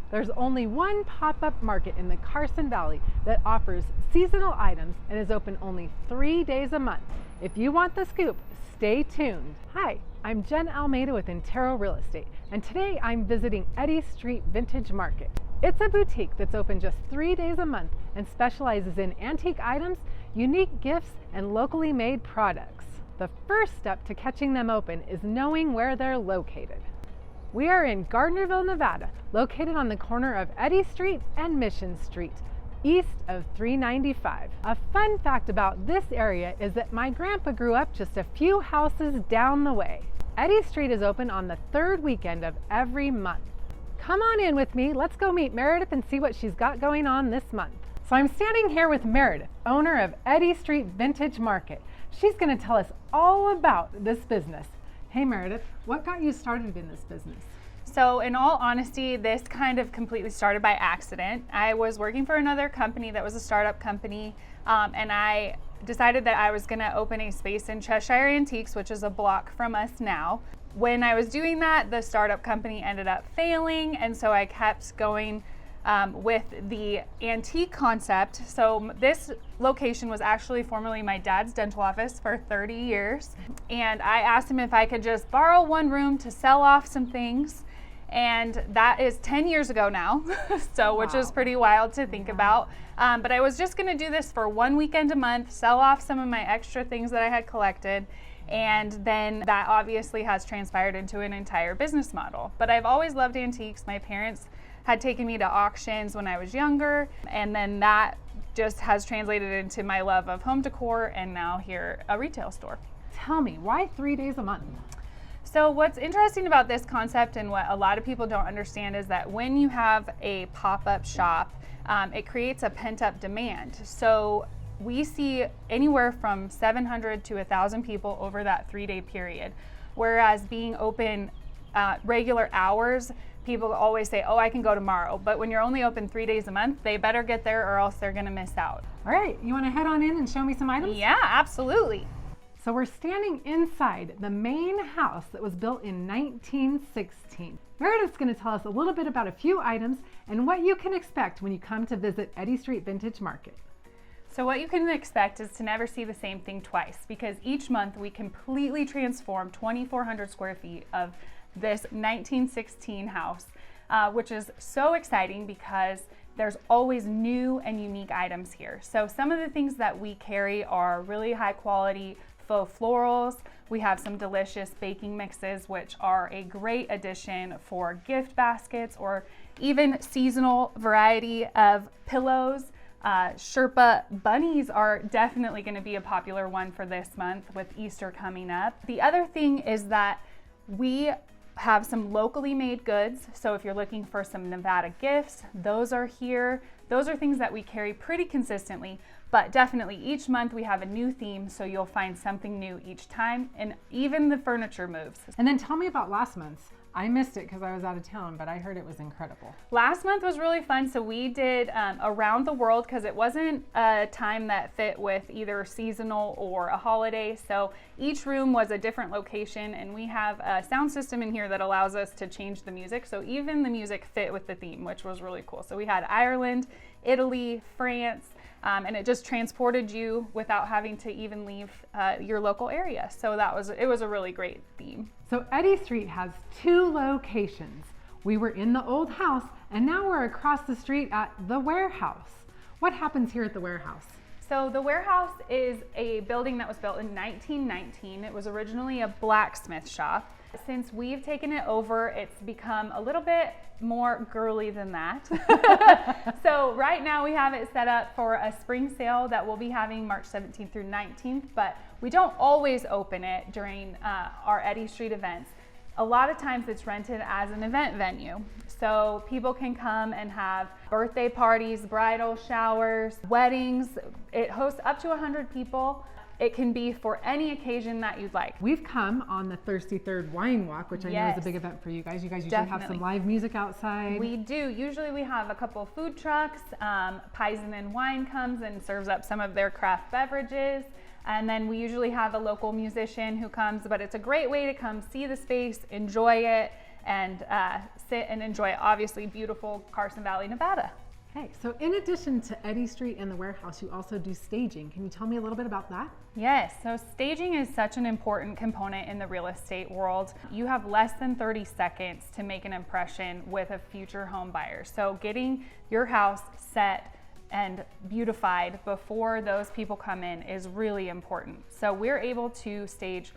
There's only one pop-up market in the Carson Valley that offers seasonal items and is open only 3 days a month. If you want the scoop, stay tuned. Hi, I'm Jen Almeida with Intero Real Estate, and today I'm visiting Eddy Street Vintage Market. It's a boutique that's open just 3 days a month and specializes in antique items, unique gifts, and locally made products. The first step to catching them open is knowing where they're located. We are in Gardnerville, Nevada, located on the corner of Eddy Street and Mission Street, east of 395. A fun fact about this area is that my grandpa grew up just a few houses down the way. Eddy Street is open on the third weekend of every month. Come on in with me, let's go meet Meredith and see what she's got going on this month. So I'm standing here with Meredith, owner of Eddy Street Vintage Market. She's going to tell us all about this business. Hey Meredith, what got you started in this business? So in all honesty, this kind of completely started by accident. I was working for another company that was a startup company, and I decided that I was going to open a space in Cheshire Antiques, which is a block from us now. When I was doing that, the startup company ended up failing, and so I kept going with the antique concept. So this location was actually formerly my dad's dental office for 30 years. And I asked him if I could just borrow one room to sell off some things. And that is 10 years ago now, so which is pretty wild to think about. But I was just gonna do this for one weekend a month, sell off some of my extra things that I had collected. And then that obviously has transpired into an entire business model. But I've always loved antiques. My parents had taken me to auctions when I was younger, and then that just has translated into my love of home decor and now here a retail store. Tell me, why 3 days a month? So what's interesting about this concept and what a lot of people don't understand is that when you have a pop-up shop, it creates a pent-up demand. So we see anywhere from 700 to 1,000 people over that 3-day period, whereas being open regular hours, people always say, oh, I can go tomorrow. But when you're only open 3 days a month, they better get there or else they're gonna miss out. All right, you wanna head on in and show me some items? Yeah, absolutely. So we're standing inside the main house that was built in 1916. Meredith's gonna tell us a little bit about a few items and what you can expect when you come to visit Eddy Street Vintage Market. So what you can expect is to never see the same thing twice, because each month we completely transform 2,400 square feet of this 1916 house, which is so exciting because there's always new and unique items here. So some of the things that we carry are really high quality faux florals. We have some delicious baking mixes, which are a great addition for gift baskets or even seasonal variety of pillows. Sherpa bunnies are definitely going to be a popular one for this month with Easter coming up. The other thing is that we have some locally made goods. So if you're looking for some Nevada gifts, those are here. Those are things that we carry pretty consistently, but definitely each month we have a new theme, so you'll find something new each time, and even the furniture moves. And then tell me about last month's. I missed it because I was out of town, but I heard it was incredible. Last month was really fun. So we did around the world because it wasn't a time that fit with either seasonal or a holiday. So each room was a different location, and we have a sound system in here that allows us to change the music. So even the music fit with the theme, which was really cool. So we had Ireland, Italy, France, and it just transported you without having to even leave your local area. So it was a really great theme. So Eddy Street has 2 locations. We were in the old house, and now we're across the street at the warehouse. What happens here at the warehouse? So the warehouse is a building that was built in 1919. It was originally a blacksmith shop. Since we've taken it over, it's become a little bit more girly than that. So right now we have it set up for a spring sale that we'll be having March 17th through 19th, but we don't always open it during our Eddy Street events. A lot of times it's rented as an event venue. So people can come and have birthday parties, bridal showers, weddings. It hosts up to 100 people. It can be for any occasion that you'd like. We've come on the Thirsty Third Wine Walk, which I know is a big event for you guys. You guys usually have some live music outside. We do. Usually we have a couple of food trucks. Paisan and Wine comes and serves up some of their craft beverages. And then we usually have a local musician who comes, but it's a great way to come see the space, enjoy it, and sit and enjoy obviously beautiful Carson Valley, Nevada. Okay, so in addition to Eddy Street and the warehouse, you also do staging. Can you tell me a little bit about that? Yes, so staging is such an important component in the real estate world. You have less than 30 seconds to make an impression with a future home buyer. So getting your house set and beautified before those people come in is really important. So we're able to stage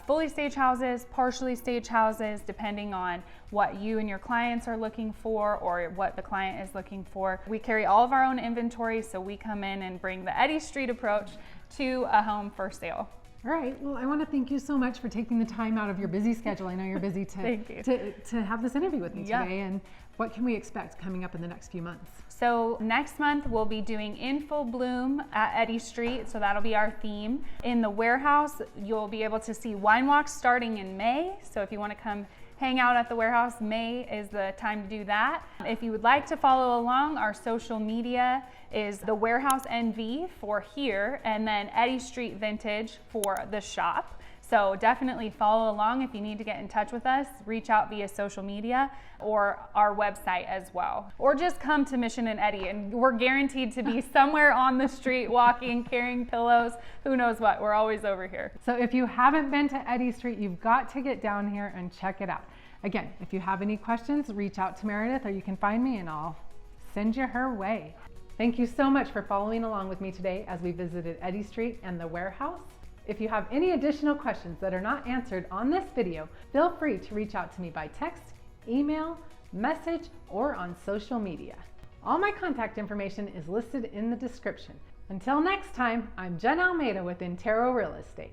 fully staged houses, partially staged houses, depending on what you and your clients are looking for or what the client is looking for. We carry all of our own inventory, so we come in and bring the Eddy Street approach to a home for sale. All right, well, I want to thank you so much for taking the time out of your busy schedule. I know you're busy to have this interview with me today. And what can we expect coming up in the next few months? So next month we'll be doing In Full Bloom at Eddy Street, so that'll be our theme. In the warehouse, you'll be able to see wine walks starting in May. So if you want to come hang out at the warehouse, May is the time to do that. If you would like to follow along, our social media is the Warehouse NV for here, and then Eddy Street Vintage for the shop. So definitely follow along. If you need to get in touch with us, reach out via social media or our website as well. Or just come to Mission and Eddy, and we're guaranteed to be somewhere on the street walking, carrying pillows, who knows what. We're always over here. So if you haven't been to Eddy Street, you've got to get down here and check it out. Again, if you have any questions, reach out to Meredith, or you can find me and I'll send you her way. Thank you so much for following along with me today as we visited Eddy Street and the warehouse. If you have any additional questions that are not answered on this video, feel free to reach out to me by text, email, message, or on social media. All my contact information is listed in the description. Until next time, I'm Jen Almeida with Intero Real Estate.